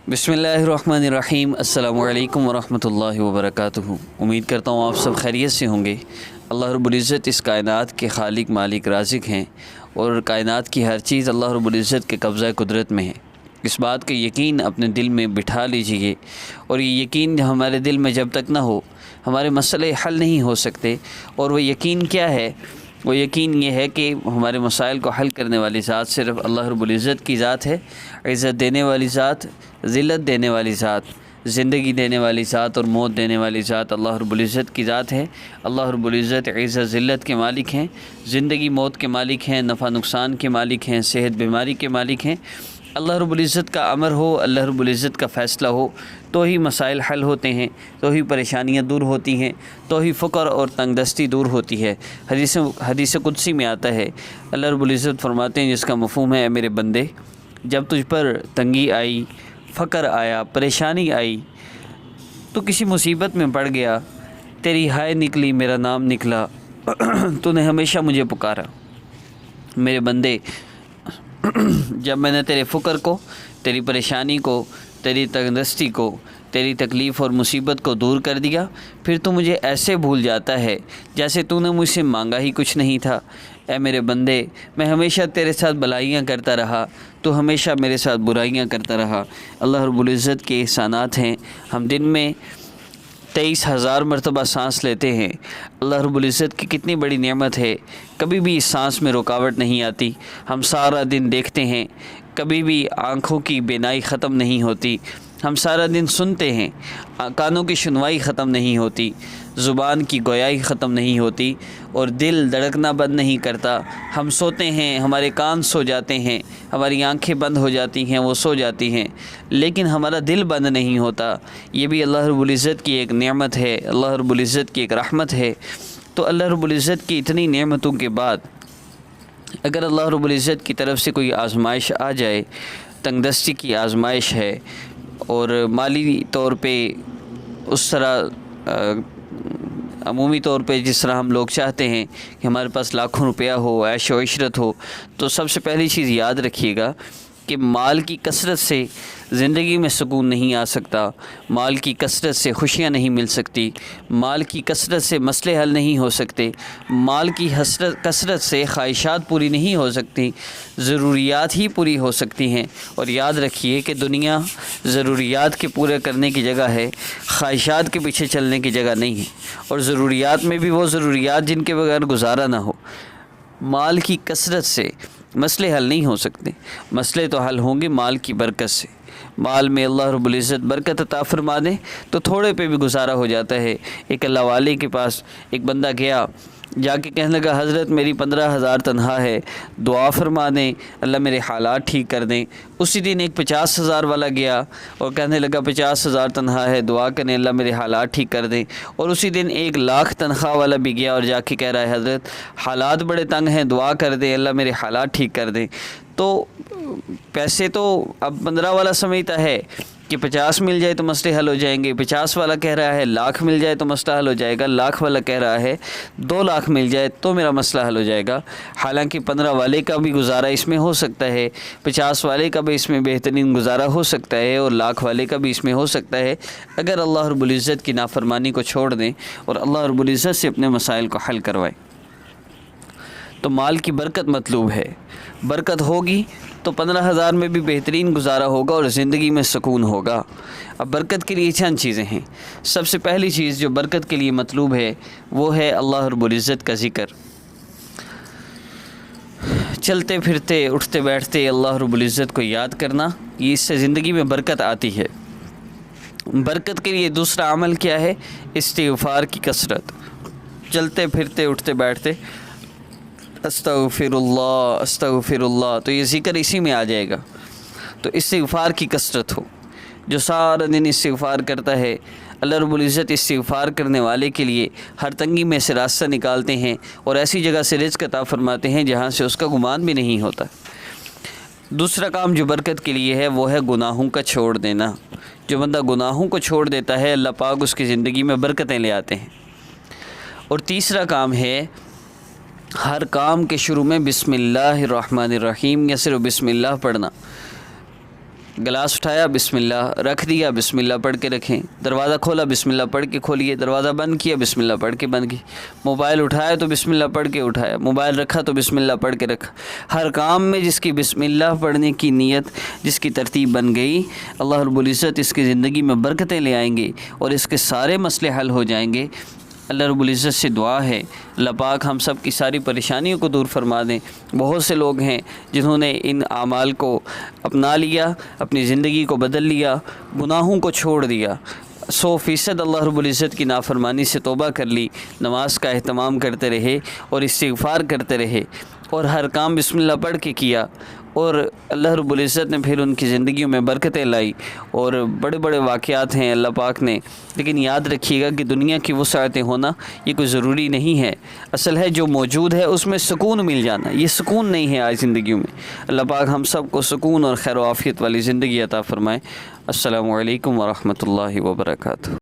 بسم اللہ الرحمن الرحیم۔ السلام علیکم ورحمۃ اللہ وبرکاتہ۔ امید کرتا ہوں آپ سب خیریت سے ہوں گے۔ اللہ رب العزت اس کائنات کے خالق مالک رازق ہیں اور کائنات کی ہر چیز اللہ رب العزت کے قبضہ قدرت میں ہے۔ اس بات کا یقین اپنے دل میں بٹھا لیجئے، اور یہ یقین ہمارے دل میں جب تک نہ ہو ہمارے مسئلے حل نہیں ہو سکتے۔ اور وہ یقین کیا ہے؟ وہ یقین یہ ہے کہ ہمارے مسائل کو حل کرنے والی ذات صرف اللہ رب العزت کی ذات ہے۔ عزت دینے والی ذات، ذلت دینے والی ذات، زندگی دینے والی ذات اور موت دینے والی ذات اللہ رب العزت کی ذات ہے۔ اللہ رب العزت عزت ذلت کے مالک ہیں، زندگی موت کے مالک ہیں، نفع نقصان کے مالک ہیں، صحت بیماری کے مالک ہیں۔ اللہ رب العزت کا امر ہو، اللہ رب العزت کا فیصلہ ہو تو ہی مسائل حل ہوتے ہیں، تو ہی پریشانیاں دور ہوتی ہیں، تو ہی فقر اور تنگ دستی دور ہوتی ہے۔ حدیث قدسی میں آتا ہے، اللہ رب العزت فرماتے ہیں جس کا مفہوم ہے، اے میرے بندے، جب تجھ پر تنگی آئی، فقر آیا، پریشانی آئی، تو کسی مصیبت میں پڑ گیا، تیری ہائے نکلی، میرا نام نکلا، تو نے ہمیشہ مجھے پکارا، میرے بندے، جب میں نے تیرے فقر کو، تیری پریشانی کو، تیری تنگدستی کو، تیری تکلیف اور مصیبت کو دور کر دیا، پھر تو مجھے ایسے بھول جاتا ہے جیسے تو نے مجھ سے مانگا ہی کچھ نہیں تھا۔ اے میرے بندے، میں ہمیشہ تیرے ساتھ بھلائیاں کرتا رہا، تو ہمیشہ میرے ساتھ برائیاں کرتا رہا۔ اللہ رب العزت کے احسانات ہیں، ہم دن میں 23,000 مرتبہ سانس لیتے ہیں۔ اللہ رب العزت کی کتنی بڑی نعمت ہے، کبھی بھی اس سانس میں رکاوٹ نہیں آتی۔ ہم سارا دن دیکھتے ہیں، کبھی بھی آنکھوں کی بینائی ختم نہیں ہوتی۔ ہم سارا دن سنتے ہیں، کانوں کی سنوائی ختم نہیں ہوتی، زبان کی گویائی ختم نہیں ہوتی، اور دل دھڑکنا بند نہیں کرتا۔ ہم سوتے ہیں، ہمارے کان سو جاتے ہیں، ہماری آنکھیں بند ہو جاتی ہیں، وہ سو جاتی ہیں، لیکن ہمارا دل بند نہیں ہوتا۔ یہ بھی اللہ رب العزت کی ایک نعمت ہے، اللہ رب العزت کی ایک رحمت ہے۔ تو اللہ رب العزت کی اتنی نعمتوں کے بعد اگر اللہ رب العزت کی طرف سے کوئی آزمائش آ جائے، تنگ دستی کی آزمائش ہے، اور مالی طور پہ اس طرح عمومی طور پہ جس طرح ہم لوگ چاہتے ہیں کہ ہمارے پاس لاکھوں روپیہ ہو، عیش و عشرت ہو، تو سب سے پہلی چیز یاد رکھیے گا کہ مال کی کثرت سے زندگی میں سکون نہیں آ سکتا، مال کی کثرت سے خوشیاں نہیں مل سکتی، مال کی کثرت سے مسئلے حل نہیں ہو سکتے، مال کی کثرت سے خواہشات پوری نہیں ہو سکتی، ضروریات ہی پوری ہو سکتی ہیں۔ اور یاد رکھیے کہ دنیا ضروریات کے پورے کرنے کی جگہ ہے، خواہشات کے پیچھے چلنے کی جگہ نہیں ہے، اور ضروریات میں بھی وہ ضروریات جن کے بغیر گزارا نہ ہو۔ مال کی کثرت سے مسئلے حل نہیں ہو سکتے، مسئلے تو حل ہوں گے مال کی برکت سے۔ مال میں اللہ رب العزت برکت عطا فرما دے تو تھوڑے پہ بھی گزارا ہو جاتا ہے۔ ایک اللہ والے کے پاس ایک بندہ گیا، جا کے کہنے لگا، حضرت میری 15,000 تنخواہ ہے، دعا فرما دیں، اللہ میرے حالات ٹھیک کر دیں۔ اسی دن ایک 50,000 والا گیا اور کہنے لگا 50,000 تنخواہ ہے، دعا کریں، اللہ میرے حالات ٹھیک کر دیں۔ اور اسی دن 1,00,000 تنخواہ والا بھی گیا اور جا کے کہہ رہا ہے، حضرت حالات بڑے تنگ ہیں، دعا کر دیں، اللہ میرے حالات ٹھیک کر دیں۔ تو پیسے تو اب 15 والا سمجھتا ہے کہ 50 مل جائے تو مسئلے حل ہو جائیں گے، 50 والا کہہ رہا ہے 1,00,000 مل جائے تو مسئلہ حل ہو جائے گا، 1,00,000 والا کہہ رہا ہے 2,00,000 مل جائے تو میرا مسئلہ حل ہو جائے گا۔ حالانکہ 15 والے کا بھی گزارا اس میں ہو سکتا ہے، 50 والے کا بھی اس میں بہترین گزارا ہو سکتا ہے، اور 1,00,000 والے کا بھی اس میں ہو سکتا ہے، اگر اللہ رب العزت کی نافرمانی کو چھوڑ دیں اور اللہ رب العزت سے اپنے مسائل کو حل کروائیں۔ تو مال کی برکت مطلوب ہے، برکت ہوگی تو 15,000 میں بھی بہترین گزارا ہوگا اور زندگی میں سکون ہوگا۔ اب برکت کے لیے چند چیزیں ہیں۔ سب سے پہلی چیز جو برکت کے لیے مطلوب ہے وہ ہے اللہ رب العزت کا ذکر۔ چلتے پھرتے اٹھتے بیٹھتے اللہ رب العزت کو یاد کرنا، یہ اس سے زندگی میں برکت آتی ہے۔ برکت کے لیے دوسرا عمل کیا ہے؟ استغفار کی کثرت۔ چلتے پھرتے اٹھتے بیٹھتے استغفر اللہ استغفر اللہ، تو یہ ذکر اسی میں آ جائے گا۔ تو استغفار کی کثرت ہو، جو سارا دن استغفار کرتا ہے، اللہ رب العزت استغفار کرنے والے کے لیے ہر تنگی میں سے راستہ نکالتے ہیں اور ایسی جگہ سے رزق عطا فرماتے ہیں جہاں سے اس کا گمان بھی نہیں ہوتا۔ دوسرا کام جو برکت کے لیے ہے وہ ہے گناہوں کا چھوڑ دینا۔ جو بندہ گناہوں کو چھوڑ دیتا ہے، اللہ پاک اس کی زندگی میں برکتیں لے آتے ہیں۔ اور تیسرا کام ہے ہر کام کے شروع میں بسم اللہ الرحمن الرحیم یا صرف بسم اللہ پڑھنا۔ گلاس اٹھایا بسم اللہ، رکھ دیا بسم اللہ پڑھ کے رکھیں، دروازہ کھولا بسم اللہ پڑھ کے کھولیے، دروازہ بند کیا بسم اللہ پڑھ کے بند کی، موبائل اٹھایا تو بسم اللہ پڑھ کے اٹھایا، موبائل رکھا تو بسم اللہ پڑھ کے رکھا۔ ہر کام میں جس کی بسم اللہ پڑھنے کی نیت، جس کی ترتیب بن گئی، اللہ رب العزت اس کی زندگی میں برکتیں لے آئیں گے اور اس کے سارے مسئلے حل ہو جائیں گے۔ اللہ رب العزت سے دعا ہے اللہ پاک ہم سب کی ساری پریشانیوں کو دور فرما دیں۔ بہت سے لوگ ہیں جنہوں نے ان اعمال کو اپنا لیا، اپنی زندگی کو بدل لیا، گناہوں کو چھوڑ دیا، 100% اللہ رب العزت کی نافرمانی سے توبہ کر لی، نماز کا اہتمام کرتے رہے اور استغفار کرتے رہے اور ہر کام بسم اللہ پڑھ کے کیا، اور اللہ رب العزت نے پھر ان کی زندگیوں میں برکتیں لائی اور بڑے بڑے واقعات ہیں اللہ پاک نے۔ لیکن یاد رکھیے گا کہ دنیا کی وسعتیں ہونا یہ کوئی ضروری نہیں ہے، اصل ہے جو موجود ہے اس میں سکون مل جانا، یہ سکون نہیں ہے آج زندگیوں میں۔ اللہ پاک ہم سب کو سکون اور خیر و عافیت والی زندگی عطا فرمائے۔ السلام علیکم ورحمۃ اللہ وبرکاتہ۔